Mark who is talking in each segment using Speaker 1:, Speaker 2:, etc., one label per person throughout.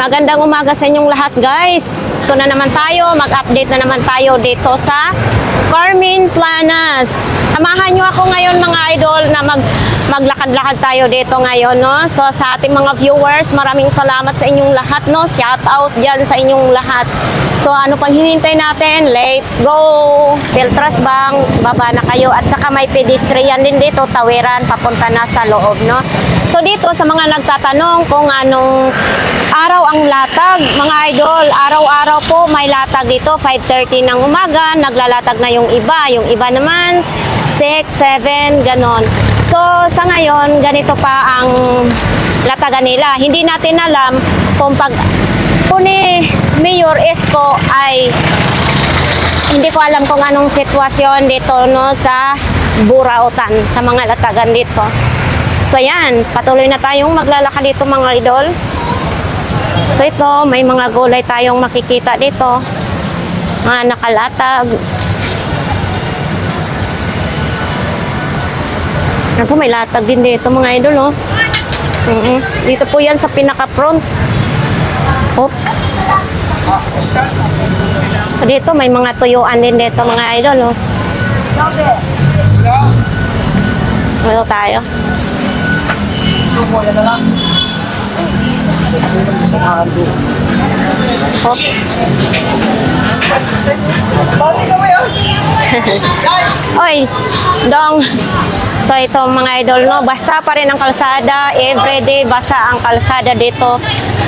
Speaker 1: Magandang umaga sa inyong lahat, guys. Ito na naman tayo, mag-update na naman tayo dito sa Carmen Planas. Samahan nyo ako ngayon mga idol na maglakad-lakad tayo dito ngayon, no? So sa ating mga viewers, maraming salamat sa inyong lahat, no? Shout out dyan sa inyong lahat. So ano pang hinihintay natin? Let's go! Piltras Bank, baba na kayo. At saka may pedestrian din dito, tawiran, papunta na sa loob, no? So dito sa mga nagtatanong kung anong araw ang latag, mga idol, araw-araw po may latag dito, 5:30 ng umaga, naglalatag na yung iba naman 6, 7, ganon. So sa ngayon, ganito pa ang latagan nila. Hindi natin alam kung pag ni Mayor Isko ay hindi ko alam kung anong sitwasyon dito, no, sa Burautan, sa mga latagan dito. So yan, patuloy na tayong maglalakad dito mga idol. So ito, may mga gulay tayong makikita dito, mga nakalatag. Ako, may latag din dito mga idol, oh. Dito po yan sa pinaka-front. Oops. So dito may mga tuyuan din dito mga idol, oh. Ito tayo. Oops. Oy, dong. So ito mga idol, no, basa pa rin ang kalsada, everyday basa ang kalsada dito.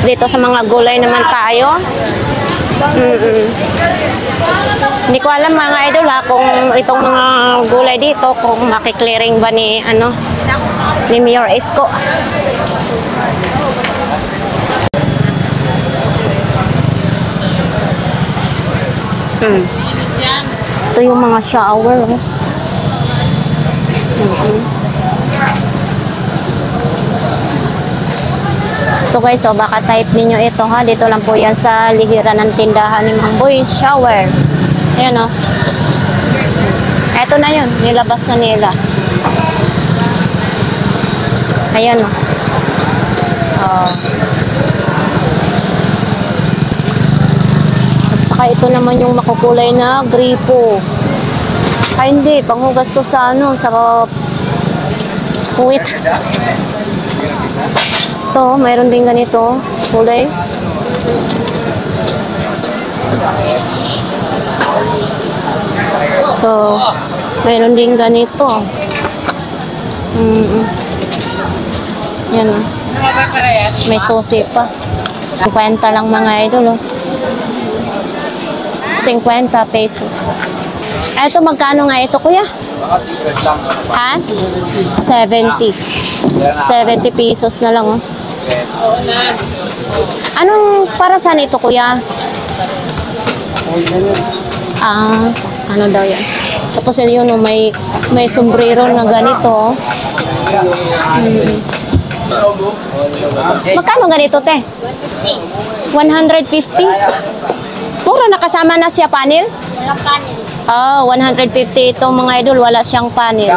Speaker 1: Dito sa mga gulay naman tayo. Hindi ko alam mga idol ha, kung itong mga gulay dito kung makiklearing ba ni ni Mayor Isko. Ito yung mga shower, oh. Ito guys, so baka type ninyo ito ha. Dito lang po yan sa lihiran ng tindahan ni Mang Boy Shower. Ayan, oh. Ito na yun, nilabas na nila. Ayan, oh. At saka ito naman yung makukulay na gripo. Ay hindi, panghugas to sa ano, sa puwit. Ito, mayroon din ganito, kulay. So, mayroon din ganito. Yan, oh. May susi pa. 50 lang mga idol, oh. 50 pesos. Ito, magkano nga ito, kuya? Ha? 70. 70 pesos na lang, oh. Anong para saan ito, kuya? Ano daw yan? Tapos yun, oh, may sombrero na ganito, oh. Magkano ganito, te? 150? Puro nakasama na siya panel? Walang panel. Oh, 150 itong mga idol, wala siyang panel.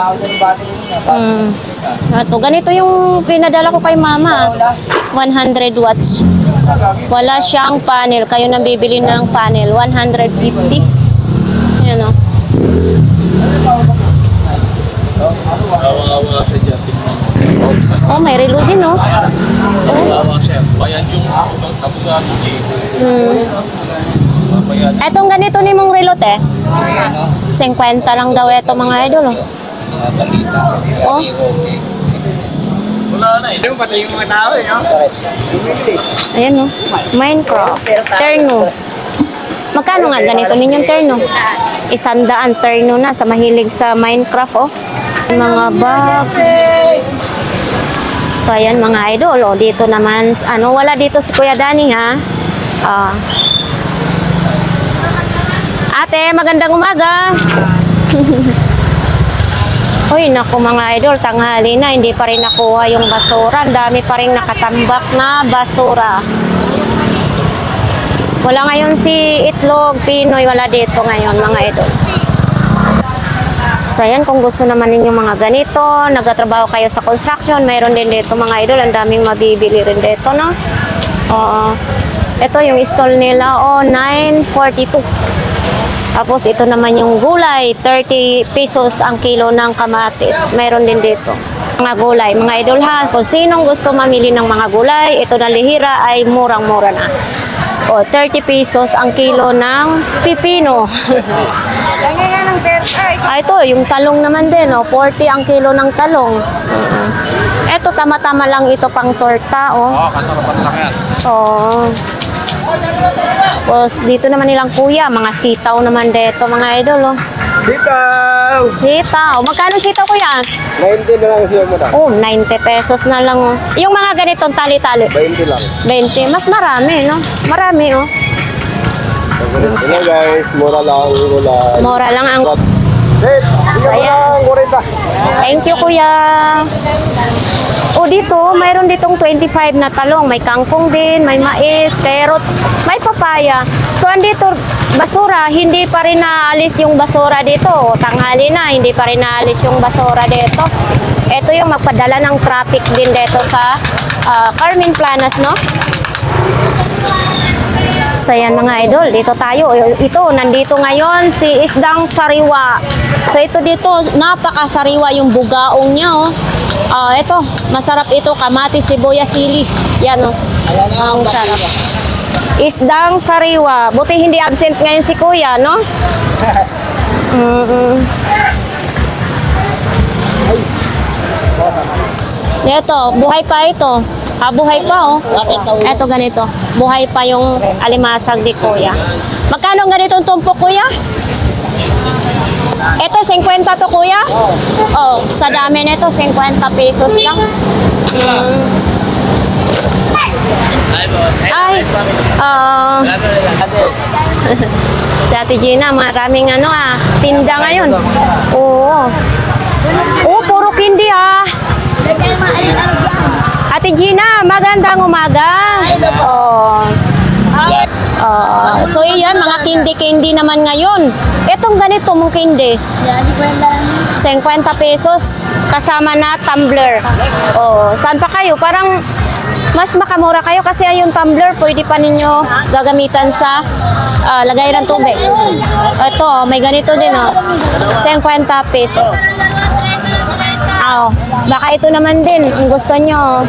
Speaker 1: Ito, ganito yung pinadala ko kay mama. 100 watts. Wala siyang panel. Kayo nang bibili ng panel. 150. Yan, oh.
Speaker 2: Kawawa siya dyan.
Speaker 1: Oops. Oh, may relo din, oh.
Speaker 2: Kawawa siya. Bayan yung tapos sa akin.
Speaker 1: Etong ganito ni mong relo, te? 50 lang daw ito mga idol, oh. Oh.
Speaker 2: Wala na eh. Hindi mo pati yung mga tao eh, no?
Speaker 1: Ayan, oh. Minecraft. Terno. Magkano nga ganito ninyong terno? 100 terno na sa mahilig sa Minecraft, oh. Mga bag. So, ayan mga idol, oh. Dito naman, ano, wala dito si Kuya Danny, ha? Ate, magandang umaga. Uy, naku mga idol, tanghali na, hindi pa rin nakuha yung basura. Ang dami pa rin nakatambak na basura. Wala ngayon si Itlog Pinoy, wala dito ngayon mga idol. So ayan, kung gusto naman ninyo mga ganito, nagtatrabaho kayo sa construction, mayroon din dito mga idol, ang daming mabibili rin dito, no? Oo. Ito yung stall nila, 9.42. Tapos ito naman yung gulay, 30 pesos ang kilo ng kamatis. Mayroon din dito. Mga gulay, mga idol ha, kung sinong gusto mamili ng mga gulay, ito na lihira ay murang-mura na. 30 pesos ang kilo ng pipino. Ito, yung talong naman din, 40 ang kilo ng talong. Ito, tama-tama lang ito pang torta, Tapos dito naman nilang kuya, mga sitaw naman dito, mga idol,
Speaker 3: Sitaw!
Speaker 1: Sitaw. Magkano sitaw, kuya?
Speaker 3: 90 na lang siya mo na.
Speaker 1: 90 pesos na lang, Yung mga ganitong tali-tali.
Speaker 3: 20 lang.
Speaker 1: 20. Mas marami, no? Marami,
Speaker 3: Hello guys, mura lang gulay.
Speaker 1: Mura lang ang...
Speaker 3: Hey,
Speaker 1: Saya.
Speaker 3: 40.
Speaker 1: Thank you, kuya. Dito, mayroon ditong 25 na talong. May kangkong din, may mais, carrots, may papaya. So, andito, basura, hindi pa rin naalis yung basura dito. Tanghali na, hindi pa rin naalis yung basura dito. Ito yung magpadala ng traffic din dito sa Carmen Planas, no? So, yan mga idol, dito tayo. Ito, nandito ngayon si Isdang Sariwa. So, ito dito, napakasariwa yung bugaong niya, ito, masarap ito, kamatis, sibuyas, sili. Yan, ang sarap. Isdang Sariwa. Buti hindi absent ngayon si kuya, no? Ito, buhay pa ito. Buhay pa, Ito ganito. Buhay pa yung alimasag di kuya. Magkano ganitong tumpok, kuya? Ito, 50 to, kuya? Sa dami nito, 50 pesos lang. Si Ate Gina, maraming tinda ngayon. Oo, puro kindi, Ate Gina, magandang umaga. So iyan, mga kindi-kindi naman ngayon. Itong ganito mong kindi, 50 pesos kasama na tumbler. Saan pa kayo? Parang mas makamura kayo kasi yung tumbler pwede pa ninyo gagamitan sa lagay ng tubig. Ito, may ganito din, 50 pesos. Baka ito naman din, kung gusto nyo.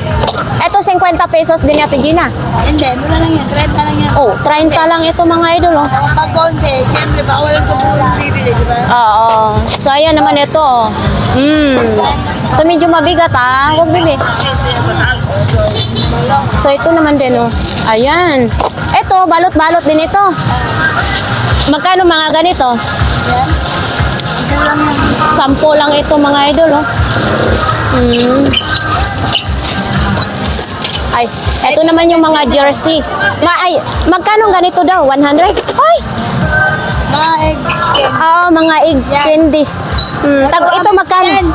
Speaker 1: Ito, 50 pesos din, Ate Gina.
Speaker 4: Hindi, mura lang yan. 30 lang yan.
Speaker 1: 30 lang ito, mga idol,
Speaker 4: Pag konti, siyempre, baka walang tumulong bibili, di ba?
Speaker 1: So, ayan naman ito. Ito medyo mabigat, Huwag bibi. So, ito naman din, Ayan. Ito, balot-balot din ito. Magkano mga ganito?
Speaker 4: Yan. Ito lang yan.
Speaker 1: 10 lang ito, mga idol, Ay, eto naman yung mga jersey. Magkano ganito daw? 100? Ay!
Speaker 4: Mga egg.
Speaker 1: Mga egg candy. Ito magkano?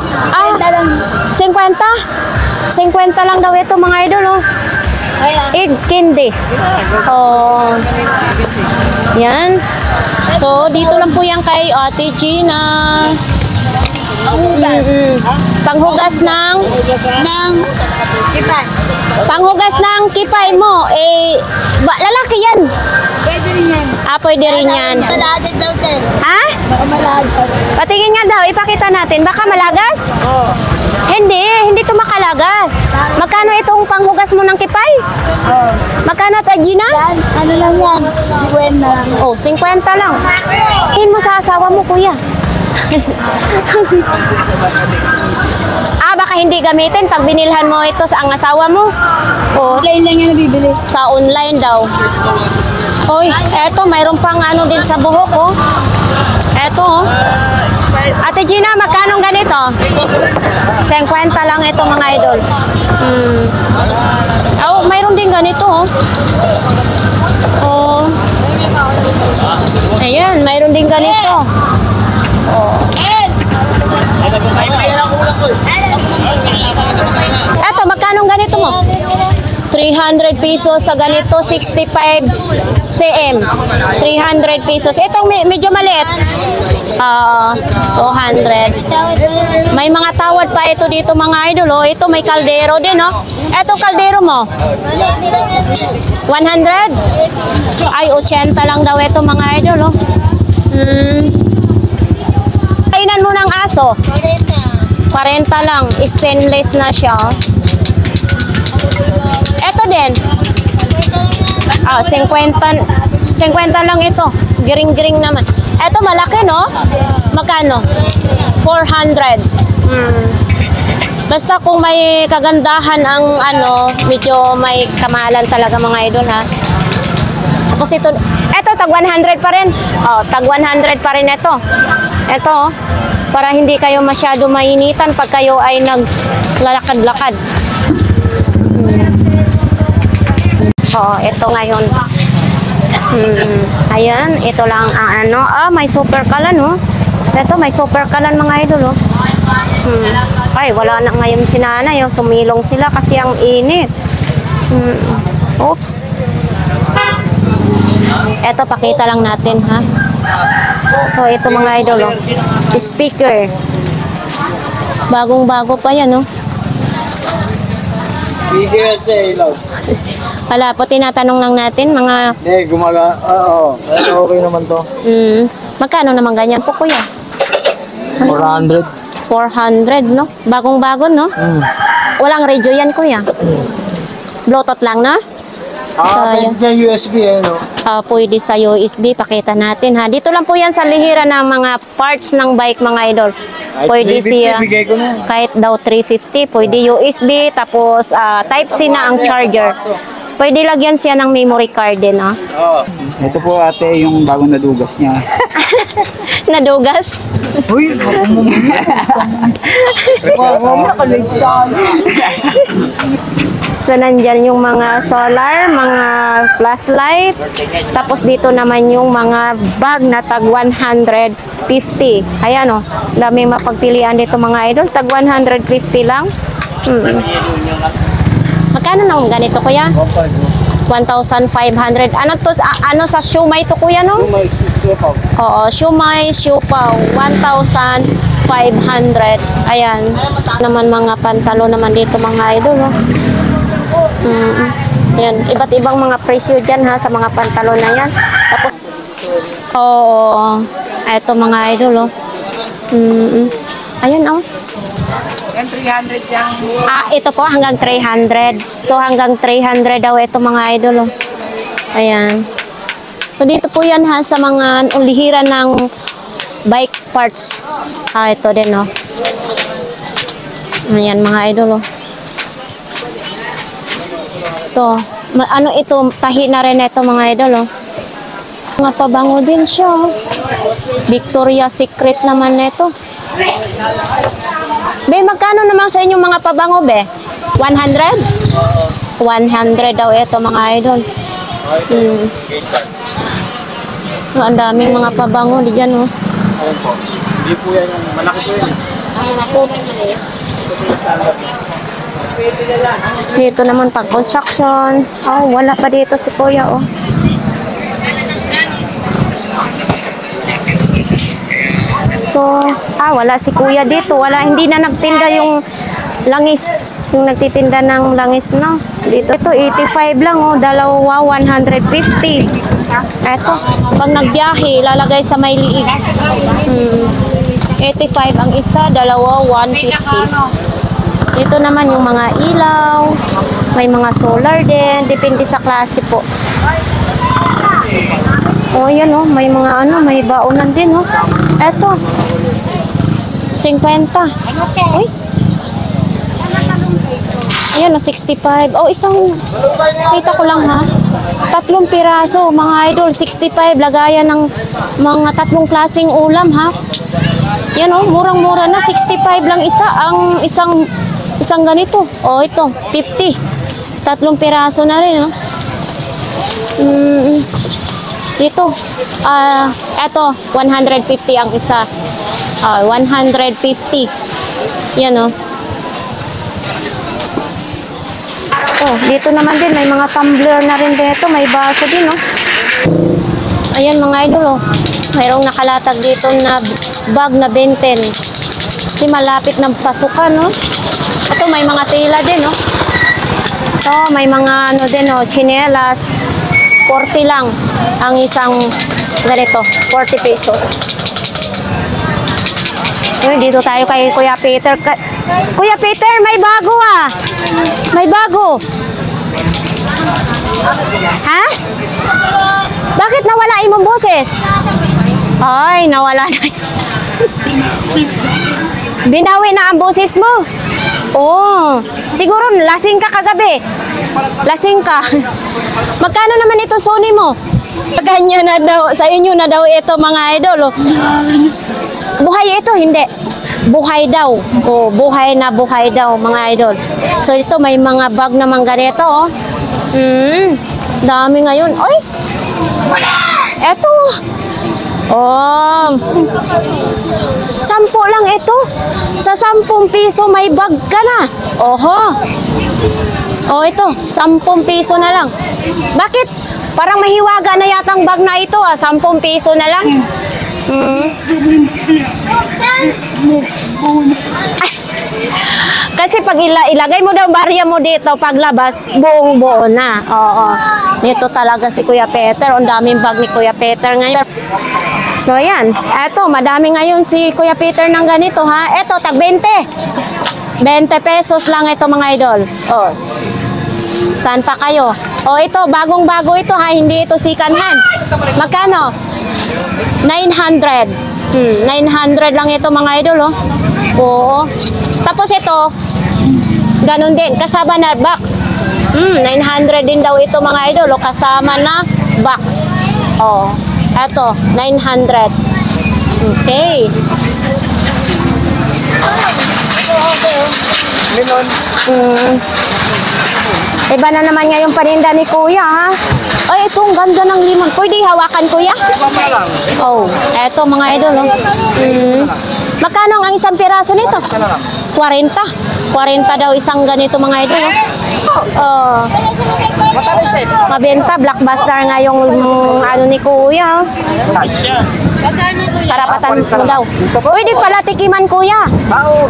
Speaker 1: 50? 50 lang daw ito, mga idol, Egg candy. Yan. So, dito lang po yan kay Ate Gina. Panghugas ng
Speaker 4: Kipay.
Speaker 1: Panghugas ng kipay mo, lalaki yan.
Speaker 4: Pwede rin yan.
Speaker 1: Pwede rin yan.
Speaker 4: Malagad daw, Tel.
Speaker 1: Ha?
Speaker 4: Baka malagad.
Speaker 1: Patingin nga daw, ipakita natin. Baka malagas? Hindi to makalagas. Magkano itong panghugas mo ng kipay? Magkano, Gina?
Speaker 4: Yan, ano lang yan? 50 lang.
Speaker 1: 50 lang. Tingin mo sa asawa mo, kuya. Baka hindi gamitin pag binilhan mo ito sa ang asawa mo.
Speaker 4: Online lang yan nabibili.
Speaker 1: Sa online daw. Eto, mayroon pang din sa buhok, Eto, Ate Gina, magkano ganito? 50 lang ito, mga idol. Mayroon din ganito, Ayan, mayroon din ganito. Eto, magkano ganito mo? 300 pesos sa ganito, 65 cm. 300 pesos. Itong medyo maliit. 200. May mga tawad pa ito dito, mga idol. Ito may kaldero din, Eto kaldero mo? 100? Ay, 80 lang daw ito mga idol, oh. Kainan mo ng aso? 40 lang. Stainless na siya, oh. Eto din? 50 lang ito. Giring-giring naman. Eto malaki, no? Magkano? 400. Basta kung may kagandahan ang medyo may kamahalan talaga mga idol, ha. Tapos ito tag 100 pa rin. Oh, tag 100 pa rin ito. Ito, oh, para hindi kayo masyado mainitan pag kayo ay naglalakad-lakad. Oo, ito ngayon. Ayan, ito lang ang may super kalan, oh. Ito, may super kalan mga idol, oh. Ay, wala na ngayon si nanay, oh. Sumilong sila kasi ang init. Oops. Ito, pakita lang natin, ha. So, ito mga idol, oh. Speaker. Bagong-bago pa yan, oh.
Speaker 3: Bigyan sa ilaw.
Speaker 1: Wala po, tinatanong lang natin, mga...
Speaker 3: Oo. Okay naman to.
Speaker 1: Magkano naman ganyan po, kuya?
Speaker 3: 400.
Speaker 1: 400, no? Bagong-bago, no? Walang radio yan, kuya. Bluetooth lang, no?
Speaker 3: Pwede sa USB, no?
Speaker 1: Pwede sa USB, pakita natin, ha? Dito lang po yan sa lihiran ng mga parts ng bike, mga idol. Pwede siya,
Speaker 3: Bigay ko na.
Speaker 1: kahit daw 350, pwede USB, tapos Type-C na ang charger. Pwede lagyan siya ng memory card din, no?
Speaker 3: Oo.
Speaker 5: Ito po ate yung bagong nadugas niya.
Speaker 1: Nadugas.
Speaker 3: Uy,
Speaker 1: So, nandyan yung mga solar, mga flashlight. Tapos dito naman yung mga bag na tag 150. Ayan, oh. Dami mapagpilian dito mga idol. Tag 150 lang. Magkano nang ganito, kuya? 1,500. Ano to? Ano sa siumay to, kuya, no? Oo, siumay, siupaw. 1,500. Ayan. Naman mga pantalo naman dito mga idol, no? Yan, iba't ibang mga presyo dyan, ha, sa mga pantalon na yan. Tapos, eto mga idol, oh. Ayan, oh.
Speaker 4: Yan, 300 yan.
Speaker 1: Ito po, hanggang 300. So, hanggang 300 daw ito mga idol, oh. Ayan. So, dito po yan, ha, sa mga ulihiran ng bike parts. Ito din, oh. Ayan, mga idol, oh. Ito, ano ito, tahi na rin ito mga idol, oh. Mga pabango din siya, oh. Victoria's Secret naman ito. Be, magkano naman sa inyong mga pabango, be? 100? 100 daw ito mga idol. Ang daming mga pabango diyan, oh.
Speaker 3: Hindi po yan yung malaki po yan.
Speaker 1: Oops. Dito naman pag construction. Oh, wala pa dito si kuya, oh. So, wala si kuya dito. Wala, hindi na nagtinda yung langis. Yung nagtitinda ng langis, no? Dito, ito, 85 lang, oh. Dalawa, 150. Eto, pag nagbiyahe, lalagay sa may liig. 85 ang isa, dalawa, 150. Dito naman yung mga ilaw, may mga solar din, depende sa klase po. Oh, yan, oh, may mga may baonan din, oh. Eto, 50. Uy. Ayan, oh, 65. Oh, isang, kita ko lang, ha. 3 piraso, mga idol, 65. Lagayan ng mga 3 klaseng ulam, ha. Yan, oh, murang-mura na, 65 lang isa. Ang isang ganito. Oh, ito, 50. 3 piraso na rin, oh. Dito, eto, 150 ang isa. 150. Yan, oh. Oh, dito naman din, may mga tumbler na rin dito. May baso din, oh. Ayan, mga idol, oh. Mayroong nakalatag dito na bag na benten. Kasi malapit ng pasukan, no? Ito, may mga tela din, no? Ito, may mga ano din, oh, chinelas. 40 lang ang isang ganito. 40 pesos. Dito tayo kay Kuya Peter. Kuya Peter, may bago ah. May bago. Ha? Bakit nawala imong boses? Ay, nawala na. Binawi na ang boses mo. Oh, siguro lasing ka kagabi. Lasing ka. Magkano naman ito Sony mo? Ganyan na daw, sa inyo na daw ito mga idol. Oh. Buhay ito, hindi. Buhay daw. Oh, buhay daw mga idol. So ito may mga bag naman ganito. Oh. Dami ngayon. Oy! Eto. Oh. 10 lang ito. Sa 10 piso may bag ka na. Oho. Oh, ito. 10 piso na lang. Bakit? Parang mahiwaga na yatang bag na ito ah. 10 piso na lang. Kasi pag ilagay mo daw barya mo dito, paglabas, buong-buo na. Oo. Nito talaga si Kuya Peter. Ang daming bag ni Kuya Peter ngayon. So, yan. Eto, madami ngayon si Kuya Peter ng ganito, ha? Eto, tag 20. 20 pesos lang ito, mga idol. Oh. Saan pa kayo? Oh, ito, bagong-bago ito, ha? Hindi ito second hand. Magkano? 900. 900 lang ito, mga idol, oh. Oo. Tapos ito, ganun din, kasama na box. 900 din daw ito, mga idol, oh, kasama na box. Oh, eto, 900. Okay. Iba na naman nga yung paninda ni Kuya, ha? Ay, ito, ang ganda ng limon. Pwede hawakan, Kuya? Oh, eto, mga idol, oh. Magkano ang isang piraso nito? 40. 40 daw isang ganito, mga idol, oh. Mabenta, blockbuster nga yung ano ni Kuya. Karapatan mo daw. Pwede pala tikiman, Kuya.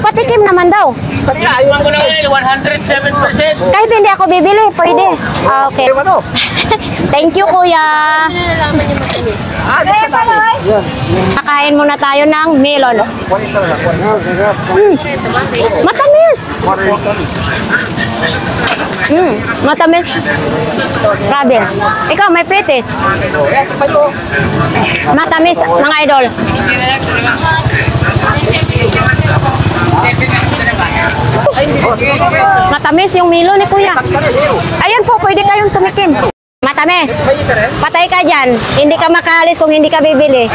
Speaker 1: Patikim naman daw.
Speaker 2: Ayun ko lang yun, 107%.
Speaker 1: Kahit hindi ako bibili, pwede. Ah, okay. Thank you, Kuya. Kakain muna tayo ng melon. Matamis. Matamis. Grabe. Ikaw, may pretis. Matamis, mga idol. Matamis yung melon ni Kuya. Ayan po, pwede kayong tumikim. Matamis. Patay ka dyan. Hindi ka makalis kung hindi ka bibili.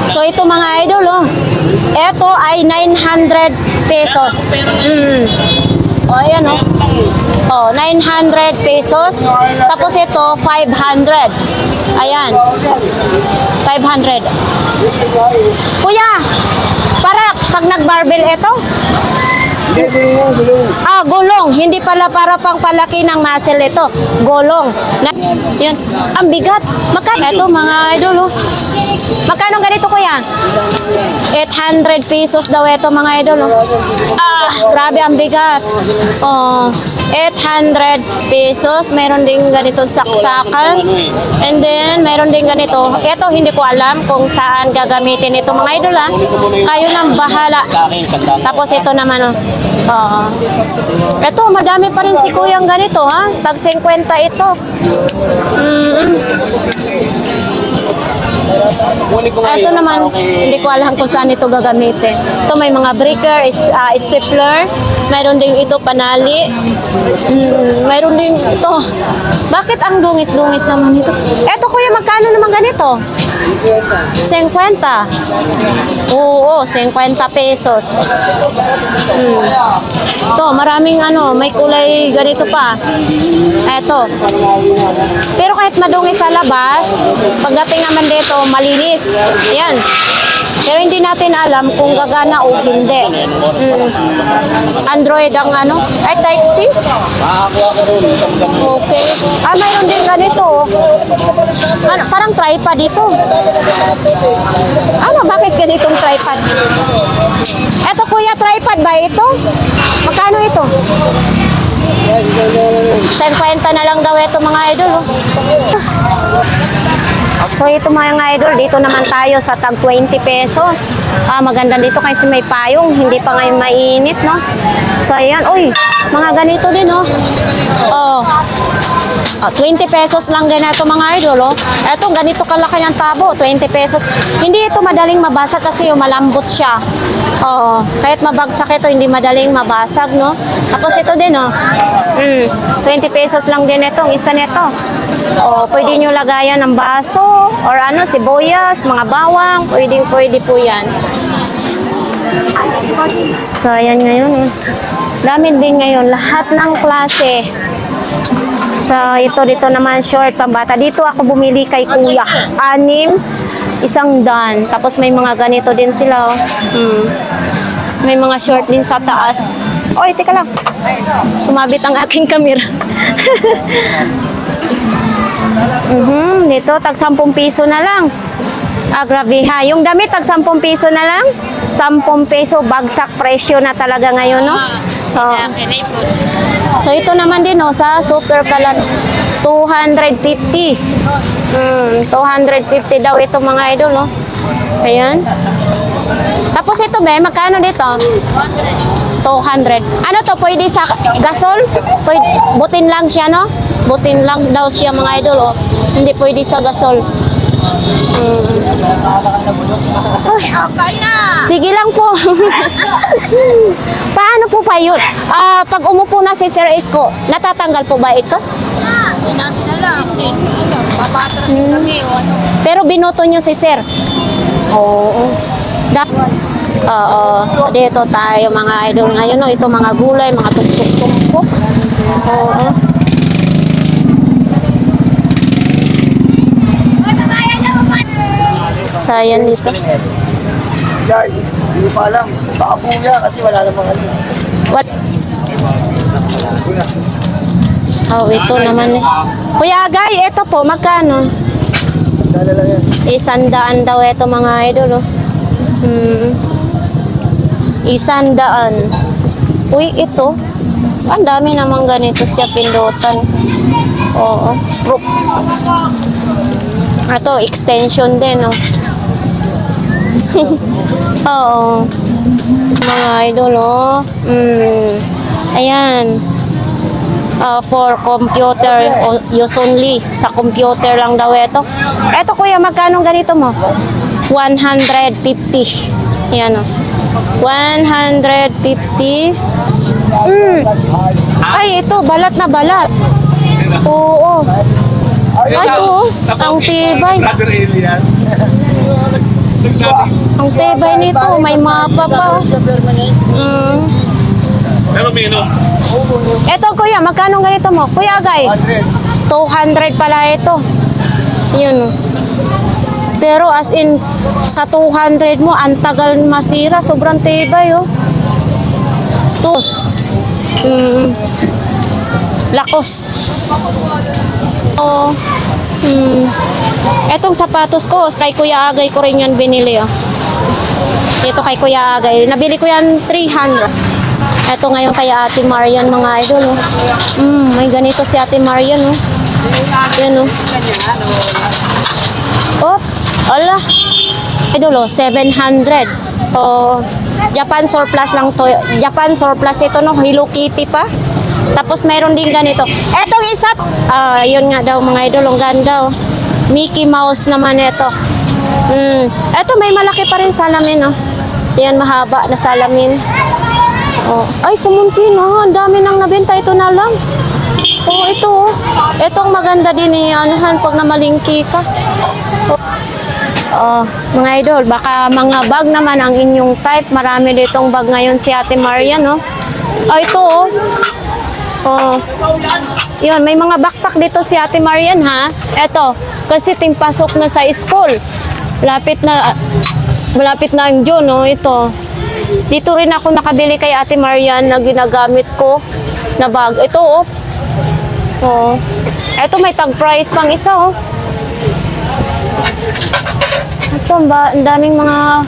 Speaker 1: So ito, mga idol, oh. Ito ay 900 pesos. O, ayan, oh. Oh, 900 pesos. Tapos ito, 500. Ayan. 500. Kuya, para pag nag-barbell ito? Ah, gulong. Hindi pala para pang palaki ng muscle ito. Gulong. Yan. Ang bigat. Magkano? Ito, mga idol, oh. Magkano ganito, Kuya? 800 pesos daw ito, mga idol, oh. Ah, grabe ang bigat. Oh, 800 pesos. Meron din ganito saksakan. And then, meron din ganito. Ito, hindi ko alam kung saan gagamitin ito, mga idol, ah. Kayo nang bahala. Tapos ito naman, oh. Ito, madami pa rin si Kuyang ganito, ha? Tag 50 ito. Ito naman, hindi ko alam kung saan ito gagamitin. Ito may mga breaker, stapler. Mayroon din ito panali. Mayroon din ito. Bakit ang dungis-dungis naman ito? Ito, Kuya, magkano naman ganito? 50. Oo, 50 pesos. Ito, maraming ano, may kulay ganito pa. Ito. Pero kahit madungis sa labas, pagdating naman dito, malinis. Ayan. Pero hindi natin alam kung gagana o hindi. Android ang ano? Ay, Type-C? Okay. Ah, mayroon din ganito. Ano, parang tripod dito. Ano, bakit ganitong tripod? Eto, Kuya, tripod ba ito? Magkano ito? 50 na lang daw ito mga idol. Oh. So ito mga idol, dito naman tayo sa tag 20 pesos. Maganda dito kasi may payong, hindi pa ngayon mainit, no? So ayan, uy, mga ganito din, no? Oh. 20 pesos lang din ito mga idol, oh. Ito, ganito kalaki ng tabo, 20 pesos. Hindi ito madaling mabasag kasi malambot siya. Oo, kahit mabagsak ito, hindi madaling mabasag, no? Tapos ito din, oh. 20 pesos lang din itong isa nito. O, pwede nyo lagayan ng baso or ano, sibuyas, mga bawang, pwede po yan. So, ayan ngayon. Dami din ngayon, lahat ng klase. So, ito dito naman short pambata. Dito ako bumili kay Kuya. 6, 100. Tapos may mga ganito din sila. Oh. May mga short din sa taas. Oy, teka lang. Sumabit ang aking camera. Dito, tag 10 piso na lang. Grabe ha. Yung damit, tag 10 piso na lang. 10 peso, bagsak presyo na talaga ngayon, no? So, ito naman din, no, sa Super Kalan. 250. 250 daw ito mga idol, no? Ayan. Tapos ito, be, magkano dito? 200. Ano to, pwede sa gasol? Pwede, butin lang siya, no? Butin lang daw siya mga idol, oh. Hindi pwede sa gasol. Sige lang po. Paano po pa yun? Pag umupo na si Sir Isko, natatanggal po ba ito? Pero binoto nyo si Sir? Oo. Dito tayo mga idol ngayon, no? Ito mga gulay, mga tuktok-tuktok. Oo. Sayan dito.
Speaker 3: Guys, hindi pa alam. Baka buya kasi wala namang ano.
Speaker 1: What? Oh, ito naman eh. Kuya Agay, ito po, magkano?
Speaker 3: Dala lang yan.
Speaker 1: 100 daw ito mga idol, oh. 100. Uy, ito. Ang dami namang ganito siya pindutan. Oo. Ito, extension din, oh. Oo. Mga idol, oh. Ayan. For computer use only. Sa computer lang daw ito. Ito kuya, magkano ganito mo? 150. Ayan, oh. 150. Ay, ito, balat na balat. Oo. Ay, ito, ang tibay. Ang tibay nito, may mapa pa.
Speaker 2: Pero mino.
Speaker 1: Ito kuya, magkano ganito mo? Kuya Agay, 200 pala ito. Yun. Pero as in, sa 200 mo, ang tagal masira. Sobrang tibay, oh. Tos. Lacoste. Oh. Etong sapatos ko, kay Kuya Agay ko rin yan binili, oh. Ito kay Kuya Agay. Nabili ko yan 300. Ito ngayon kay Ate Marian mga idol, oh. May ganito si Ate Marian, oh. Yan, oh. Oops, ala. Idol, oh, 700. Oh, Japan surplus lang to. Japan surplus ito, no, Hello Kitty pa. Tapos mayroon din ganito. Etong isa, yun nga daw mga idol, ang ganda, oh. Mickey Mouse naman ito. Ito may malaki pa rin salamin, oh. Yan, mahaba na salamin. Oh. Ay, kumunti, no. Ang dami nang nabenta. Ito na lang. Oh, ito, oh. Itong maganda din, eh. Anuhan, pag namalingki ka. Oh, mga idol, baka mga bag naman ang inyong type. Marami ditong bag ngayon si Ate Marian, no. Oh, ito, oh. Oh. Yun, may mga backpack dito si Ate Marian, ha. Ito, kasi pasok na sa school. Malapit na ang June, no. Ito. Dito rin ako nakabili kay Ate Marian na ginagamit ko na bag. Ito, oh. Oh. Ito may tag price pang isa, oh. Ito, ang daming mga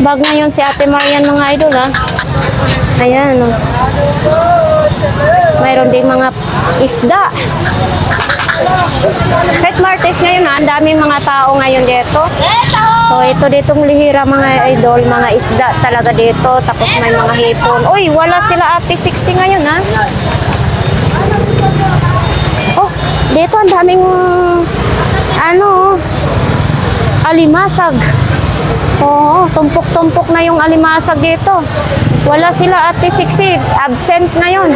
Speaker 1: bag ngayon si Ate Marian mga idol, ha. Ayan, oh. Mayroon ding mga isda. Pet Martes ngayon ang daming mga tao ngayon dito. So ito ditong lihira mga idol, mga isda talaga dito. Tapos may mga hipon. Uy, wala sila Ate Siksi ngayon ha. Oh, dito ang daming alimasag. Oo, tumpok-tumpok na yung alimasag dito. Wala sila Ate Siksi, absent ngayon.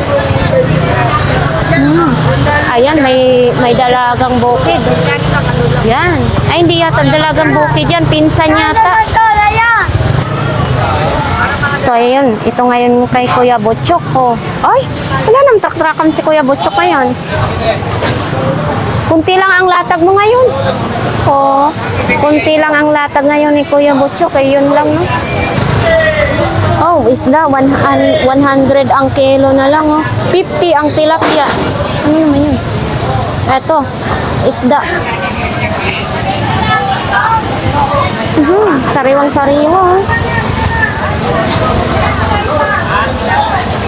Speaker 1: Ayan, may dalagang bukid. Yan. Ay, hindi yata dalagang bukid yan. Pinsan yata. So, ayun. Ito ngayon kay Kuya Butchok. Oh. Ay, wala nang trak-trakan si Kuya Butchok ngayon. Kunti lang ang latag mo ngayon. Oh, kunti lang ang latag ngayon ni Kuya Butchok. Eh, yun lang, no? Oh, isda. 100 ang kilo na lang, oh. 50 ang tilapia. Ano naman yun? Eto, isda. Sariwang-sariwa, oh.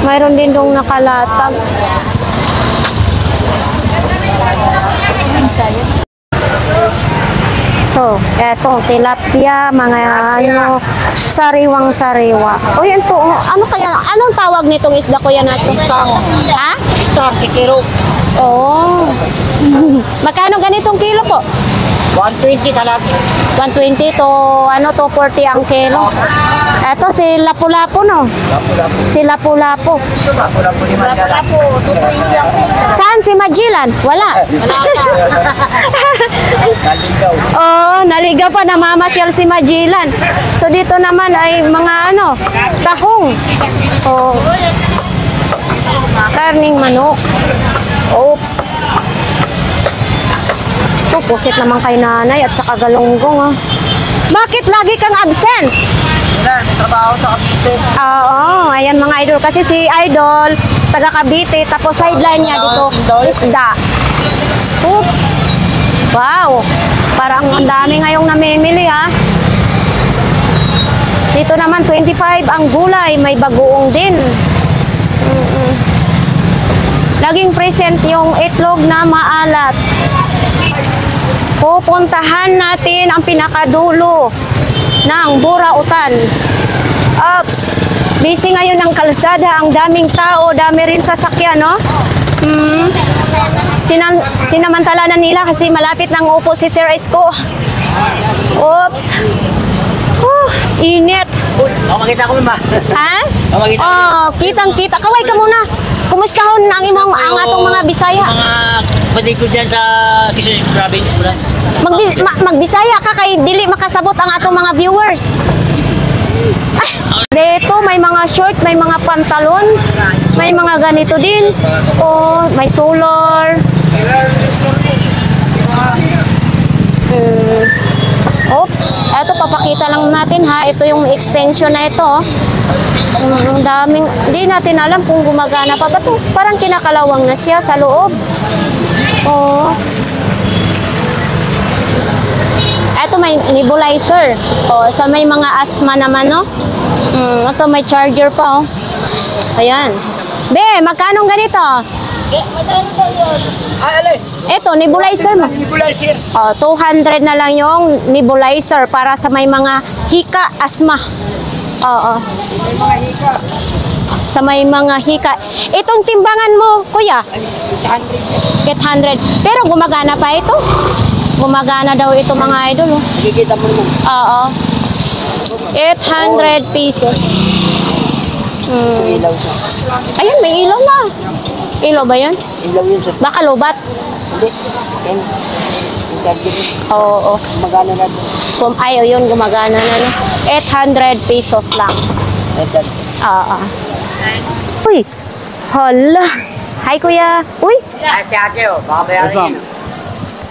Speaker 1: Mayroon din dong nakalatag. So, eto, tilapia, mga sariwang-sariwa. Uy, ito, anong tawag nitong isda kuya natin? Ha?
Speaker 3: Kikiro.
Speaker 1: Oo. Magkano ganitong kilo po?
Speaker 3: 120 talaga.
Speaker 1: 120 to 240 ang kilo. Eto si Lapu-Lapu, no? Si Lapu-Lapu.
Speaker 3: Lapu-lapu ni Mandala.
Speaker 1: Saan si Magellan? Wala.
Speaker 3: Naligaw.
Speaker 1: Oo, naligaw pa, namamasyal si Magellan. So dito naman ay mga tahong. Oh. Karning manok. Oops. Ito, pusit naman kay nanay at saka galunggong. Bakit lagi kang absent?
Speaker 3: Wala, may trabaho sa Cavite.
Speaker 1: Oo, ayan mga idol. Kasi si Idol, taga Cavite, tapos sideline niya dito, isda. Oops. Wow. Parang ang dami ngayong namimili, ha? Dito naman, 25 ang gulay. May bagoong din. Laging present yung itlog na maalat. Pupuntahan natin ang pinakadulo ng Burautan. Ops! Busy ngayon ng kalsada. Ang daming tao. Dami rin sasakyan, no? Sinamantala na nila kasi malapit nang upo si Sir Isko. Oops! Init.
Speaker 3: Makita ko ba?
Speaker 1: Ha?
Speaker 3: Makita ko.
Speaker 1: Oh, kitang-kita. Kaway ka muna. Kumusta hon ang imong ang atong mga Bisaya?
Speaker 3: Mga pwede ko dyan sa Quezon Province mo lang.
Speaker 1: Magbisaya ka kay dili makasabot ang atong mga viewers. Dito may mga short, may mga pantalon, may mga ganito din. Oh, may solar. Oops, eto papakita lang natin ha. Ito yung extension na ito. Ang daming, hindi natin alam kung gumagana pa ba ito. Parang kinakalawang na siya sa loob. Oh. Ito may nebulizer. Oh, sa may mga asthma naman, no? Ito may charger pa, oh. Ayan. Be, magkano ganito? Ito, nebulizer mo.
Speaker 3: Nebulizer.
Speaker 1: Oh, 200 na lang yung nebulizer para sa may mga hika, asthma. Oo.
Speaker 3: May mga hika.
Speaker 1: Sa may mga hika. Itong timbangan mo, kuya?
Speaker 3: 800.
Speaker 1: 800. Pero gumagana pa ito. Gumagana daw ito mga idol. Oh.
Speaker 3: Nakikita mo naman.
Speaker 1: Oo. 800 pesos.
Speaker 3: May ilaw siya.
Speaker 1: Ayun, may ilaw na. Ilaw ba yun?
Speaker 3: Ilaw yun sa...
Speaker 1: Baka lobat.
Speaker 3: Hindi. Interview.
Speaker 1: Oo.
Speaker 3: Magana na doon.
Speaker 1: Ayaw yun, gumagana na. No? 800 pesos lang. Oo. Uy. Hala. Hi, kuya. Uy.
Speaker 3: Si ate, oh. Baka bayaran yun.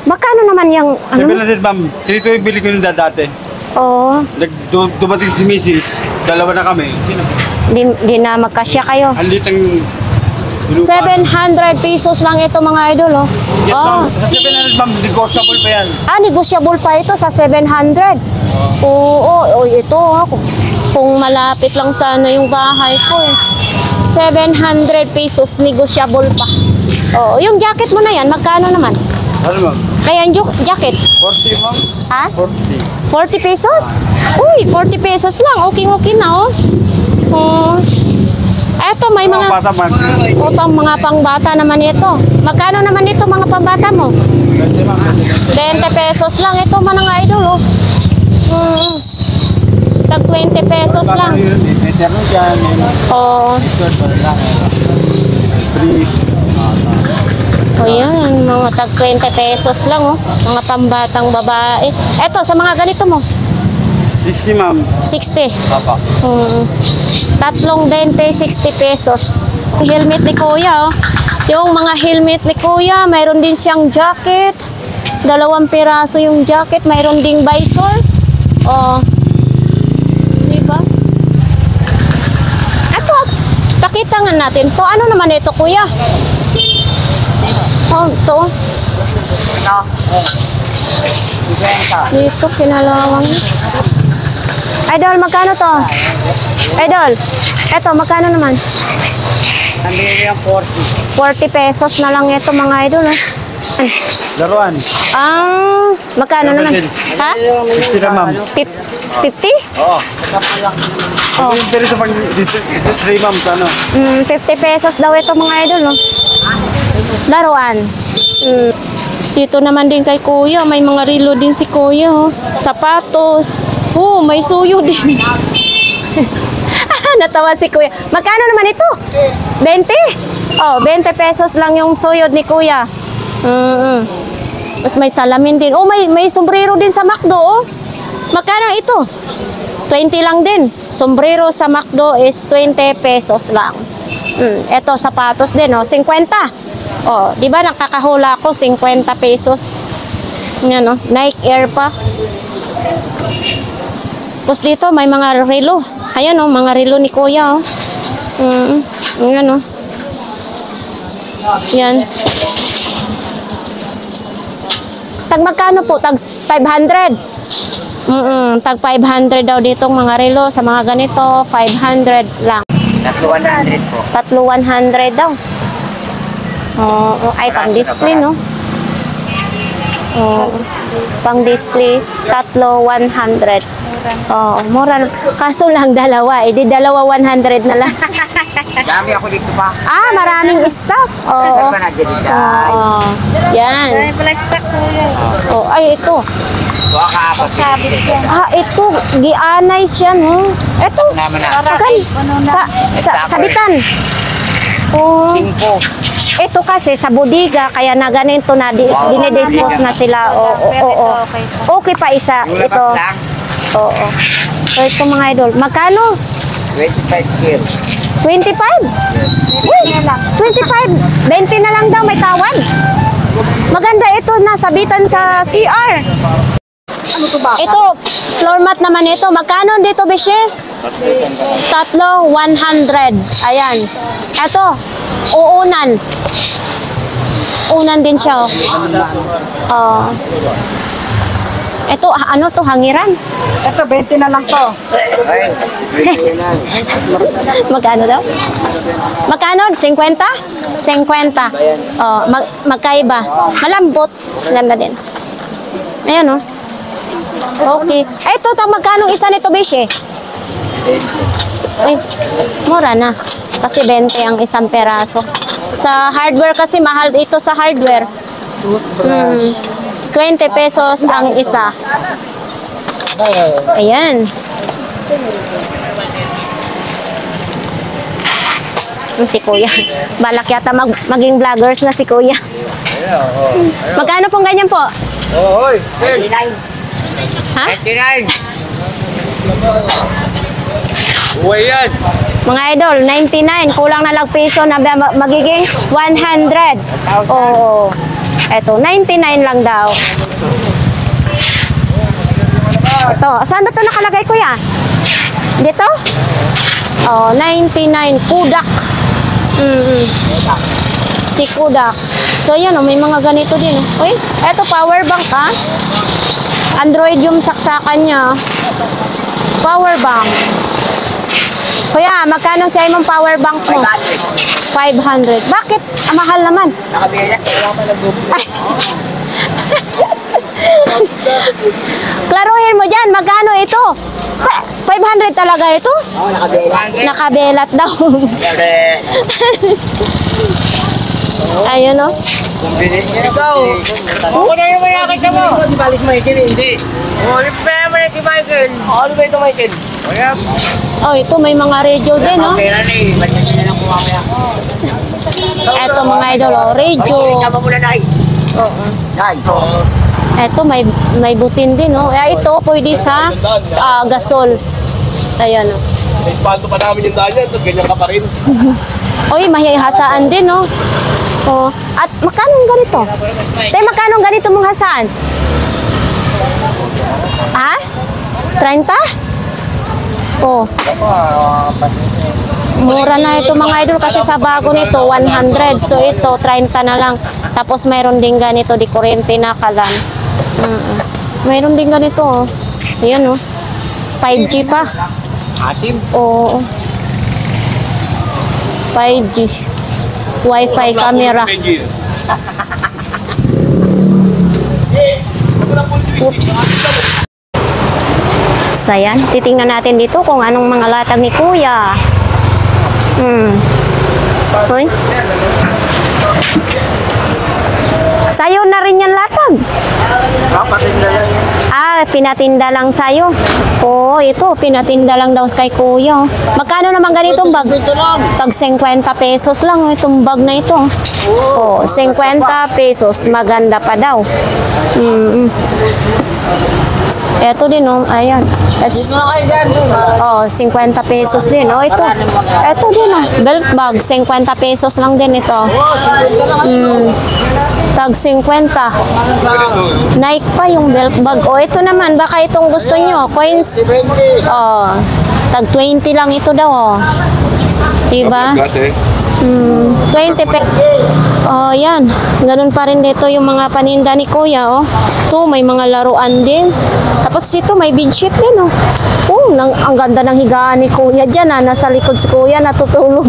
Speaker 1: Magkano naman yung ano?
Speaker 6: 700 ma'am. Dito yung bili ko yung dati.
Speaker 1: Oo.
Speaker 6: Dumating si Mrs. Dalawa na kami.
Speaker 1: Di na magkasya kayo.
Speaker 6: Ang litang
Speaker 1: 700 pesos lang ito mga idol, oh.
Speaker 6: Yes
Speaker 1: Oh.
Speaker 6: ma'am. Sa 700 ma'am, negotiable pa yan.
Speaker 1: Ah, negotiable pa ito sa 700. Oo, ito. Kung malapit lang sana yung bahay ko eh. 700 pesos, negotiable pa. Oo, yung jacket mo na yan, magkano naman?
Speaker 6: Ano ma'am?
Speaker 1: Kaya yung jacket,
Speaker 6: 40 ma'am?
Speaker 1: ha?
Speaker 6: 40.
Speaker 1: 40 pesos? Uy, 40 pesos lang. Okay na, oh. Oh. Eto, may mga...
Speaker 6: Bata man.
Speaker 1: O, mga pangbata naman ito. Magkano naman ito, mga pangbata mo? 20 pesos lang. Ito, manang idol, oh. Tag 20 pesos lang.
Speaker 6: Eterno dyan.
Speaker 1: Oo.
Speaker 6: Brief.
Speaker 1: O yan, mga tag 20 pesos lang, oh. Mga pambatang babae. Eto, sa mga ganito mo,
Speaker 6: 60 ma'am.
Speaker 1: 60.
Speaker 6: Papa.
Speaker 1: Tatlong 20, 60 pesos. Helmet ni Kuya, oh. Yung mga helmet ni Kuya, mayroon din siyang jacket. 2 piraso yung jacket, mayroon ding visor. Oh. Diba? Ito, pakita nga natin to. Ano naman ito, Kuya? Oh, to. Dito, pinalawang. Idol, magkano to? Idol, eto, magkano naman?
Speaker 3: Nandito yung 40.
Speaker 1: 40 pesos na lang ito, mga idol. Oh.
Speaker 6: Laruan.
Speaker 1: Magkano naman? Ha?
Speaker 6: 50 na ma'am.
Speaker 1: 50?
Speaker 6: Oo.
Speaker 1: Oh.
Speaker 6: Pero sa pag 3 ma'am sa ano?
Speaker 1: 50 pesos daw ito, mga idol. Oh. Laruan. Dito naman din kay Kuya, may mga relo din si Kuya. Oh. Sapatos. Oh, may suyo din. Natawa si Kuya. Magkano naman ito? 20? Oh, 20 pesos lang yung suyod ni Kuya. Tapos may salamin din. Oh, may sombrero din sa McDo. Oh. Magkano ito? 20 lang din. Sombrero sa McDo is 20 pesos lang. Ito, sapatos din. Oh, 50. Oh, di ba nakakahula ko 50 pesos. Yan, oh, Nike Air pa. Tapos dito may mga relo. Ayan, oh, mga relo ni Kuya, oh. Ayan, oh. Yan. Tag magkano po? Tag 500. Tag 500 daw ditong mga relo. Sa mga ganito, 500 lang.
Speaker 3: 100 po.
Speaker 1: 100 daw. Ay, pang display, no? Pang display, 100. Mura. Kaso lang dalawa. Di dalawa 100 na lang.
Speaker 3: Dami ako dito pa.
Speaker 1: Maraming stock. Oo. Yan.
Speaker 4: Dahil pala stock ko yan.
Speaker 1: Ay, ito.
Speaker 4: Sabit siya.
Speaker 1: Ito. Gianay siya, no? Ito. Agay. Sabitan. Oh.
Speaker 3: 5.
Speaker 1: Ito kasi sa bodega, kaya na ganito na dinidispose na sila. Oo. Okay pa isa. Ito. Oo. So ito, mga idol. Magkano?
Speaker 3: 25 kilos.
Speaker 1: 25? Uy, 25. 20 na lang daw, may tawan. Maganda ito, nasabitan sa CR.
Speaker 3: Ano to ba?
Speaker 1: Ito, floor mat naman ito. Magkano dito, Beshe? 3, 100. Ayan. Ito, uunan. Unan din siya. Ito, ano to, hangiran?
Speaker 3: Ito, 20 na lang to. Ay, 20 na.
Speaker 1: Magkano daw? Magkano? 50? 50. Magkaiba. Malambot. Ganda din. Ayan, oh. Okay. Ito, magkano isa nito, Beshe? 20. Uy, mura na. Kasi 20 ang isang peraso. Sa hardware kasi, mahal ito sa hardware. 20 pesos ang isa. Ayan. Si Kuya. Balak yata maging vloggers na si Kuya. Magkano pong ganyan po?
Speaker 6: Oy.
Speaker 3: 99.
Speaker 1: Ha?
Speaker 3: 99.
Speaker 6: Uwe yan.
Speaker 1: Mga idol, 99. Kulang na lang piso na magiging 100. Oo. Eto, 99 lang daw. Ito. Saan ba ito nakalagay, Kuya? Dito? 99. Kudak. Si Kudak. So, yan, may mga ganito din. Uy, eto, power bank, ha? Android yung saksakan niya. Power bank. Kuya, magkano sa imong power bank mo? 500. Bakit? Ang mahal naman.
Speaker 3: Nakabila, wala pa nag-book.
Speaker 1: Klaruhin mo dyan, magkano ito? 500 talaga ito?
Speaker 3: Oo, nakabila.
Speaker 1: Nakabelat daw. Ayun o.
Speaker 3: Ikaw, ako na naman nakita mo. Di balik Michael, hindi. Oh, ano ba naman si Michael? Ano ba ito, Michael? Wala.
Speaker 1: Oh, ito may mga radio din, no?
Speaker 3: Pera na eh, ba't na lang kumamaya?
Speaker 1: Eto mga idol, oh, radio.
Speaker 3: Tama mo na, Nay. Oo. Nay.
Speaker 1: Eto may butin din, no? Ito pwede sa gasol. Ayan, oh.
Speaker 2: Ipanto pa namin yung daan yan, tapos ganyan ka pa rin.
Speaker 1: Oy, mahihasaan din, no? Oh, at magkano ganito? Tay, magkano ganito mong hasaan? Ha? 30? Oh. Mura na ito mga idol kasi sa bago nito 100. So ito 30 na lang. Tapos mayroon din ganito di kuryente na kalan. Mayroon din ganito oh. Ayan oh. 5G pa.
Speaker 3: Asim.
Speaker 1: Oo. 5G. Wi-Fi camera. Oops. So yan, titingnan natin dito kung anong mga latag ni Kuya. Hoy. Sayo na rin yan latag.
Speaker 3: Papatinda lang.
Speaker 1: Pinatinda lang sayo. Oo, ito, pinatinda lang daw kay Kuya. Magkano naman ganitong bag? Tag 50 pesos lang itong bag na ito. Oo, 50 pesos. Maganda pa daw. Ito din, oh. Ayan. Oh, 50 pesos din. Oh, ito. Ito din, oh. Belt bag, 50 pesos lang din ito. Tag 50. Nike pa yung belt bag. Oh, ito naman. Baka itong gusto nyo. Coins. Oh, tag 20 lang ito daw, oh. Diba? 20 pe. Oh, yan. Ganun pa rin dito yung mga paninda ni Kuya, oh. Ito, may mga laruan din. Tapos dito, may bedsheet din, oh. Oh, ang ganda ng higaan ni Kuya dyan, ah. Nasa likod si Kuya, natutulog.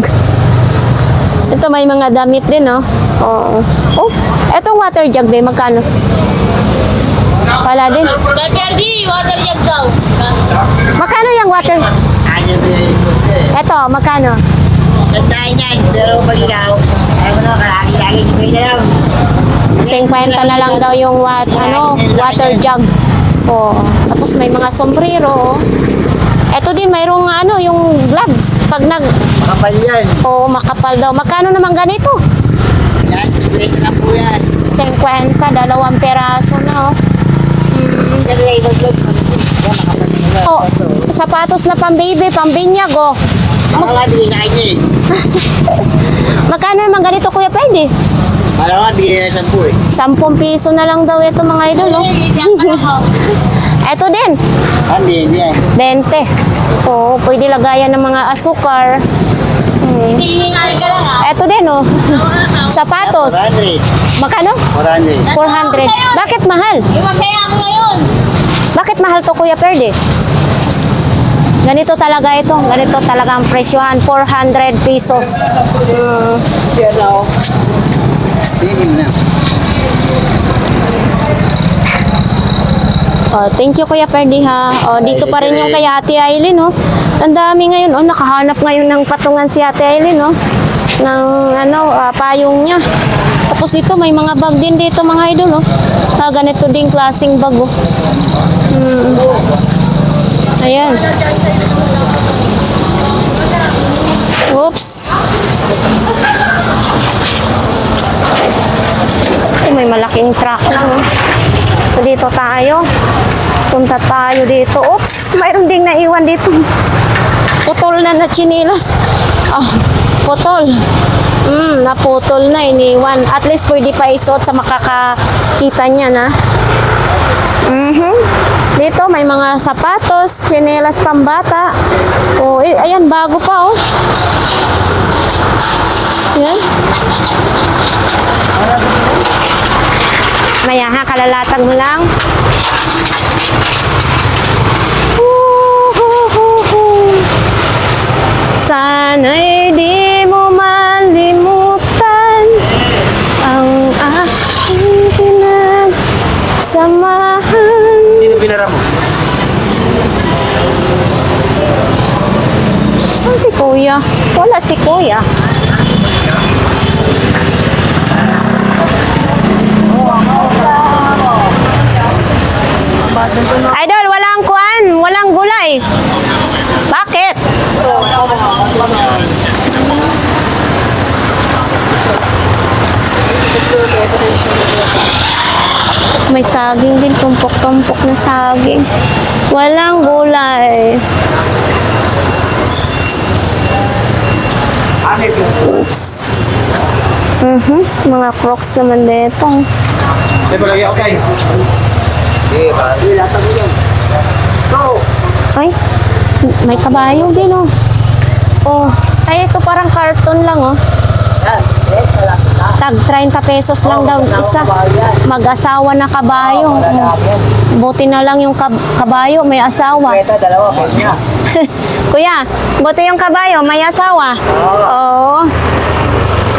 Speaker 1: Ito, may mga damit din, oh. Oh, oh. Etong water jug, be, magkano? Wala din.
Speaker 4: Perdi, water jug daw.
Speaker 1: Magkano yung water? Eto, magkano?
Speaker 3: Tandaan yan, pero pag ikaw, alam mo na, kalagi-lagi ko na lang.
Speaker 1: 50 na lang daw yung water jug. Oh, tapos may mga sombrero. Ito din mayroong yung gloves pag
Speaker 3: Makapal yan.
Speaker 1: Oh, makapal daw. Magkano naman ganito?
Speaker 3: Yan, break na po yan.
Speaker 1: 50, 2 peraso na oh.
Speaker 3: Kasi ay mag-vlog kami. Yan, makapal na yan.
Speaker 1: Oh, sapatos na pang-baby, pang-binyag oh.
Speaker 3: Baka nga, bigay na kayo eh.
Speaker 1: Magkano naman ganito Kuya Freddy?
Speaker 3: Para nga, bigay na 10 eh.
Speaker 1: 10 piso na lang daw ito mga idol oh. Ito din.
Speaker 3: Hindi yan.
Speaker 1: 20. Oo, pwede lagayan ng mga asukar.
Speaker 4: Hihingal ka lang ah.
Speaker 1: Ito din, oh. Sapatos.
Speaker 3: 400.
Speaker 1: Magkano?
Speaker 3: 400.
Speaker 1: 400. Bakit mahal?
Speaker 4: Masaya ako ngayon.
Speaker 1: Bakit mahal to, Kuya Perde? Ganito talaga ito. Ganito talaga ang presyohan. 400 pesos.
Speaker 3: Bilim na.
Speaker 1: Oh, thank you Kuya Perdi ha. Oh, dito pa rin yung kay Ate Aileen, oh. Ang dami ngayon, oh, nakahanap ngayon ng patungan si Ate Aileen, oh. Ng payong niya. Tapos ito may mga bag din dito mga idol, oh. Ganito ding klaseng bag, oh. Ayan. Oops. Ito may malaking truck lang, oh. So, dito tayo. Punta tayo dito. Oops, mayroon ding naiwan dito. Putol na chinilas. Oh, putol. Naputol na, iniwan. At least pwede pa isuot sa makakakita niya na. Dito may mga sapatos, chinelas pambata. Oh, ayan, bago pa, oh. Yan. Maya ha, kalalatag mo lang. Saan si kuya? Wala si kuya. Idol, walang kuan, walang gulay. Bakit? May saging din, tumpok-tumpok na saging. Walang gulay. Oops. Mga crocs naman dito.
Speaker 6: Okay.
Speaker 1: Ay, may kabayo din oh. Oh, ay ito parang karton lang oh. Tag 30 pesos lang daw isa. Mag-asawa na kabayo. Buti na lang yung kabayo may asawa. Kuya, buti yung kabayo may asawa. Oo.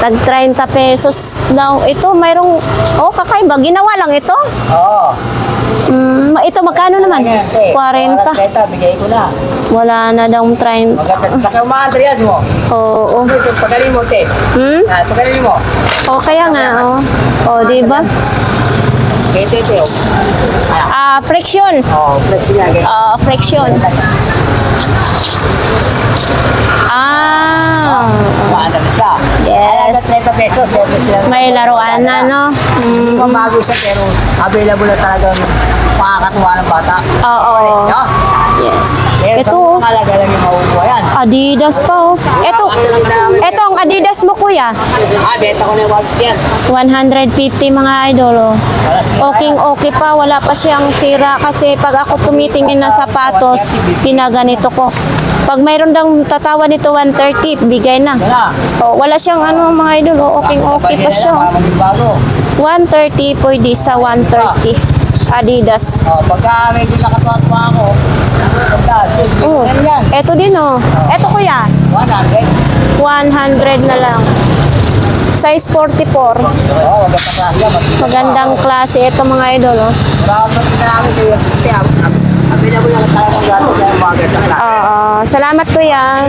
Speaker 1: Tag 30 pesos daw. Ito mayroong, oh kakaiba, ginawa lang ito?
Speaker 3: Oo.
Speaker 1: Ito magkano naman? 40.
Speaker 3: Bigay ko na.
Speaker 1: Wala na daw 30.
Speaker 3: Maganda sa kaumahan, Riyad mo.
Speaker 1: Oo.
Speaker 3: Pagaling mo, te. Pagaling mo.
Speaker 1: O kaya nga, oh. O, di ba?
Speaker 3: Te.
Speaker 1: Friction.
Speaker 3: Flex niya.
Speaker 1: Friction.
Speaker 3: Maanda na siya.
Speaker 1: Yes.
Speaker 3: 30 pesos.
Speaker 1: May laruan na, no?
Speaker 3: Hindi pa bago siya, pero available na talagang makakatuwa ng bata.
Speaker 1: Oo.
Speaker 3: No?
Speaker 1: Yes.
Speaker 3: Pero
Speaker 1: Ito,
Speaker 3: sa mga halaga lang yung makukuha yan.
Speaker 1: Adidas pa, oh. Ito ang Adidas mo, kuya.
Speaker 3: Benta ko na yung wallet yan.
Speaker 1: 150 mga idol, oh. Okay pa, wala pa siyang sira kasi pag ako tumitingin ng sapatos, pinaganito ko. Pag mayroon daw tatawa nito 130, bigay na. Oh, wala siyang ano mga idol, oh. Okay pa siya. 130 pwede sa 130. Adidas.
Speaker 3: Pagka medyo nakatuwa-tuwa ako,
Speaker 1: Oh, eto din oh. Eto kuya,
Speaker 3: 100.
Speaker 1: 100 na lang. Size 44. Magandang klase ito mga idol, oh. Salamat kuya.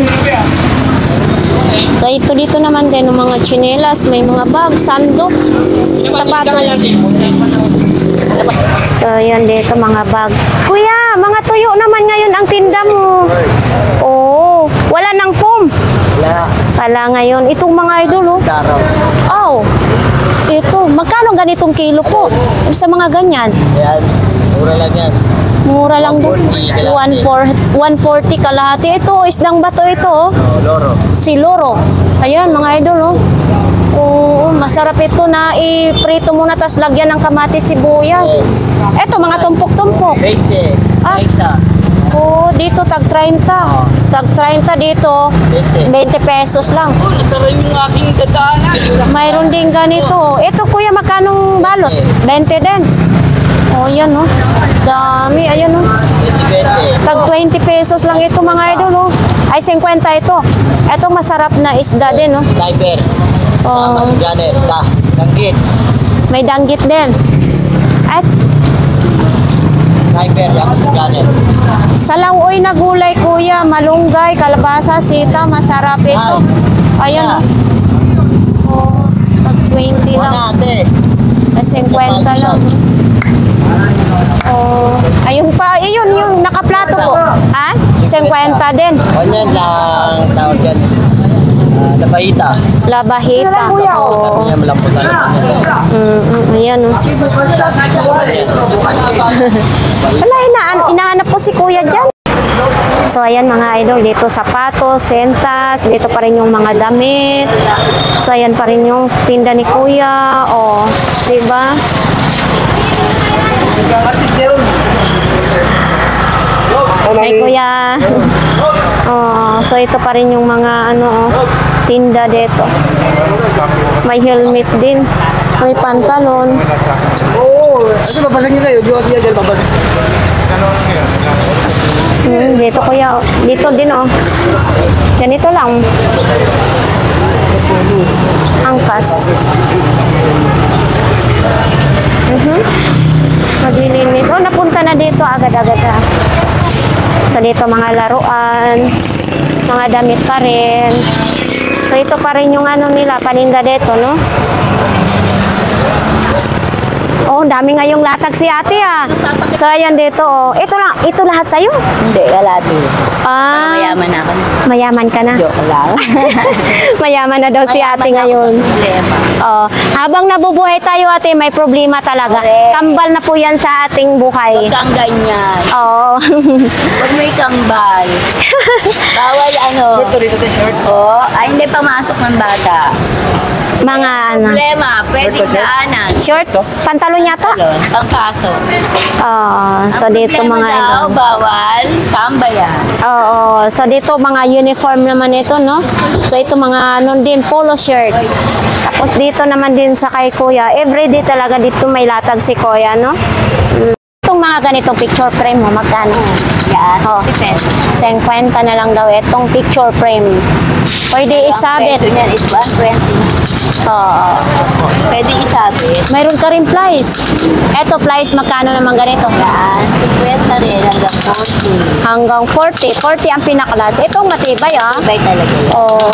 Speaker 1: So ito dito naman din ng mga tsinelas, may mga bag, sandok, sapat na lang. So yan dito mga bag. Kuya, mga tuyo naman ngayon ang tinda mo. Oh, wala nang foam. Wala ngayon. Itong mga idol, oh. Oh. Ito, magkano ganitong kilo po? Sa mga ganyan?
Speaker 3: Yan, mura lang yan.
Speaker 1: Mura lang doon. 140 kalahati. Ito, isdang bato ito, oh.
Speaker 3: Loro.
Speaker 1: Si Loro. Ayan, mga idol, oh. Oo, masarap ito na iprito muna tapos lagyan ng kamatis sibuyas. Ito, mga tumpok-tumpok.
Speaker 3: 20.
Speaker 1: Ah.
Speaker 3: 30.
Speaker 1: Oo, dito tag 30. Tag 30 dito, 20 pesos lang.
Speaker 6: Nasara yung aking dadaanan.
Speaker 1: Mayroon din ganito. Ito kuya, magkanong balot? 20 din. Oh, yan oh. Dami, ayan oh.
Speaker 3: 20.
Speaker 1: Tag 20 pesos lang ito mga idol oh. Ay 50 ito. Ito masarap na isda din oh.
Speaker 3: Sniper.
Speaker 1: Oh,
Speaker 3: Masuganer. Danggit.
Speaker 1: may danggit din. At
Speaker 3: Sniper. Masuganer.
Speaker 1: salawoy na gulay kuya, malunggay, kalabasa, sita, masarap ito. Ayan oh. Oh, tag 20 lang.
Speaker 3: Ate.
Speaker 1: Ay 50 lang. Oh, ayun pa, ayun yung nakaplato ko. Ha? 50 din.
Speaker 3: Onyan lang tawag yan. Labahita.
Speaker 1: Labahita. Oh.
Speaker 3: Yan malamputan.
Speaker 1: Ayan oh. Wala, inahanap po si kuya dyan. So ayan mga idol, dito sapatos, sentas, dito pa rin yung mga damit. So ayan pa rin yung tinda ni kuya. Oh, diba? Hey kuya. Oh, so ito pa rin yung mga ano, oh, tinda dito. May helmet din. May pantalon.
Speaker 6: Ano babasag nila yun? Yung niya dyan babasag.
Speaker 1: Dito kuya. Dito din oh. Ganito lang. Angkas. Maglilinis. Oh, napunta na dito agad-agad ha. So dito mga laruan. Mga damit pa rin. So ito pa rin yung ano nila, paninda dito, no? Oh, dami ngayong latag si ate ah. So ayan dito oh. Ito lahat sa'yo?
Speaker 4: Hindi, kalati.
Speaker 1: Ah,
Speaker 4: Mayaman na kami.
Speaker 1: mayaman ka na.
Speaker 4: Joke lang.
Speaker 1: Mayaman na daw si ate ngayon.
Speaker 4: Problema.
Speaker 1: Oh, habang nabubuhay tayo ate, may problema talaga.
Speaker 4: Correct.
Speaker 1: Kambal na po yan sa ating buhay.
Speaker 4: Huwag kang ganyan.
Speaker 1: Oo.
Speaker 4: Huwag may kambal. Bawal ano.
Speaker 6: Torito t-shirt.
Speaker 4: Oo. Ay, hindi pamasok ng bata.
Speaker 1: Mga ano.
Speaker 4: Problema. Pwedeng daanan.
Speaker 1: Short? Pantalon yata?
Speaker 4: Talon. Pangkaso.
Speaker 1: So dito mga
Speaker 4: daw,
Speaker 1: idol.
Speaker 4: bawal. Tambayan.
Speaker 1: Oo. So dito mga uniform naman ito, no? So ito mga ano din, polo shirt. Tapos dito naman din sa kay Kuya. Everyday talaga dito may latag si Kuya, no? Itong mga ganitong picture frame mo, magkano?
Speaker 4: Yan.
Speaker 1: Oh.
Speaker 4: Depende.
Speaker 1: 50 na lang daw itong picture frame. Pwede isabit.
Speaker 4: Ang presyo niyan is 120. Pwede isabit.
Speaker 1: Mayroon ka rin plies. Eto plies, magkano naman ganito?
Speaker 4: Yan. 50 rin hanggang 40.
Speaker 1: Hanggang 40. 40 ang pinakalas. Itong matibay ah.
Speaker 4: Ibay talaga yan.
Speaker 1: Oh,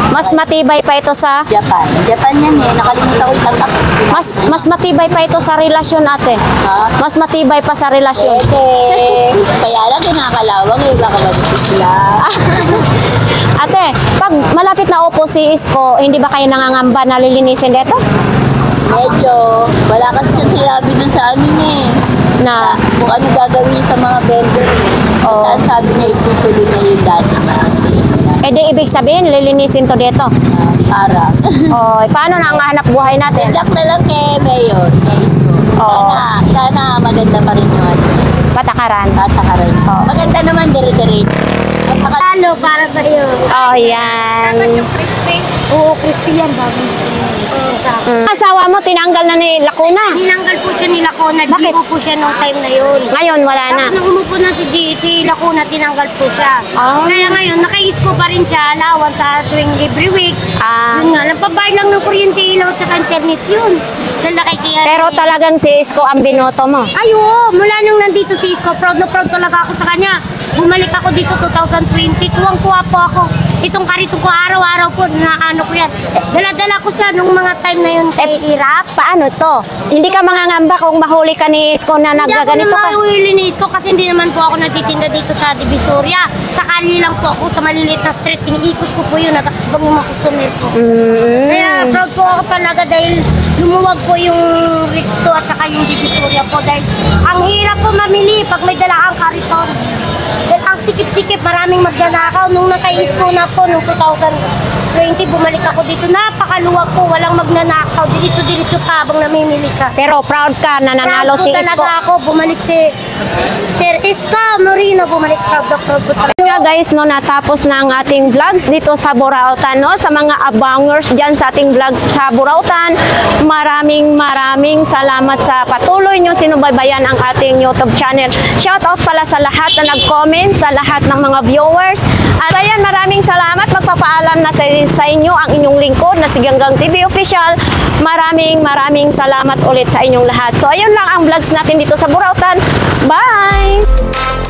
Speaker 1: mas matibay pa ito sa
Speaker 4: Japan. Japan yan eh. Nakalimutan ko yung tatak.
Speaker 1: mas matibay pa ito sa relasyon ate.
Speaker 4: Ha?
Speaker 1: Mas matibay pa sa relasyon.
Speaker 4: Pwede. Kaya lang kinakalawang eh. Baka magbisla.
Speaker 1: Ate, pag malapit na upo si Isko, hindi ba kayo nangangamba na lilinisin dito?
Speaker 4: Medyo. Wala kasi siya sinabi dun sa ano niya eh.
Speaker 1: Na,
Speaker 4: Kung ano gagawin sa mga vendor eh.
Speaker 1: Oo.
Speaker 4: Saan sabi niya itutuloy niya yung dati na
Speaker 1: edi ibig sabihin, lilinisin to dito.
Speaker 4: para.
Speaker 1: Oh, paano na ang hanap buhay natin?
Speaker 4: Good luck na lang kay Mayor. Kay Isko.
Speaker 1: Oo.
Speaker 4: Sana maganda pa rin yung ano.
Speaker 1: Patakaran.
Speaker 4: Tatakaran. Maganda naman dire-dire. At saka
Speaker 3: Talo para sa iyo.
Speaker 1: Oh, yan.
Speaker 3: Oo, Christian bago.
Speaker 1: Asawa mo, tinanggal na ni Lacuna.
Speaker 3: Tinanggal po siya ni Lacuna.
Speaker 1: Bakit?
Speaker 3: Di po siya nung time na yun.
Speaker 1: Ngayon, wala na.
Speaker 3: Tapos nung umupo na si Lacuna, tinanggal po siya.
Speaker 1: Ah.
Speaker 3: Kaya ngayon, naka-isko pa rin siya, allowance sa tuwing every week.
Speaker 1: Ah.
Speaker 3: Yun nga, nagpabayad lang ng kuryente, ilaw, tsaka internet yun. Dahil nakikiya.
Speaker 1: Pero talagang si Isko ang binoto mo.
Speaker 3: Ay, oo. Mula nung nandito si Isko, proud na proud talaga ako sa kanya. Bumalik ako dito 2020. Tuwang-tuwa po ako. Itong karito ko araw-araw po, nakaano ko yan. Dala-dala ko siya nung mga time na yun kay Irap.
Speaker 1: Paano to? Hindi ka mangangamba kung mahuli ka ni Isko na
Speaker 3: Hindi ako
Speaker 1: nagaganito
Speaker 3: naman
Speaker 1: ka?
Speaker 3: uilinis ko kasi hindi naman po ako nagtitinda dito sa Divisoria. Sa kali lang po ako sa maliliit na street. Iniikot ko po yun at habang yung mga customer ko. Kaya proud po ako talaga dahil lumuwag po yung Risto at saka yung Divisoria po dahil ang hirap po mamili pag may dala kang kariton. Dahil ang sikip-sikip, maraming magnanakaw. Nung naka-isko na po, nung 2020, bumalik ako dito. Napakaluwag po, walang magnanakaw. Diretso-diretso ka habang namimili ka.
Speaker 1: Pero proud ka na nanalo
Speaker 3: Proud
Speaker 1: si
Speaker 3: po
Speaker 1: Isko.
Speaker 3: talaga ako, bumalik si Sir Isko Moreno, bumalik proud na proud po talaga.
Speaker 1: Kaya guys, no, natapos na ang ating vlogs dito sa Burautan, no? Sa mga abangers dyan sa ating vlogs sa Burautan, maraming salamat sa patuloy nyo sinubaybayan ang ating YouTube channel. Shout out pala sa lahat na nag-comment, sa lahat ng mga viewers. At ayan, maraming salamat. Magpapaalam na sa inyo ang inyong lingkod na si Ganggang TV Official. Maraming salamat ulit sa inyong lahat. So ayun lang ang vlogs natin dito sa Burautan. Bye!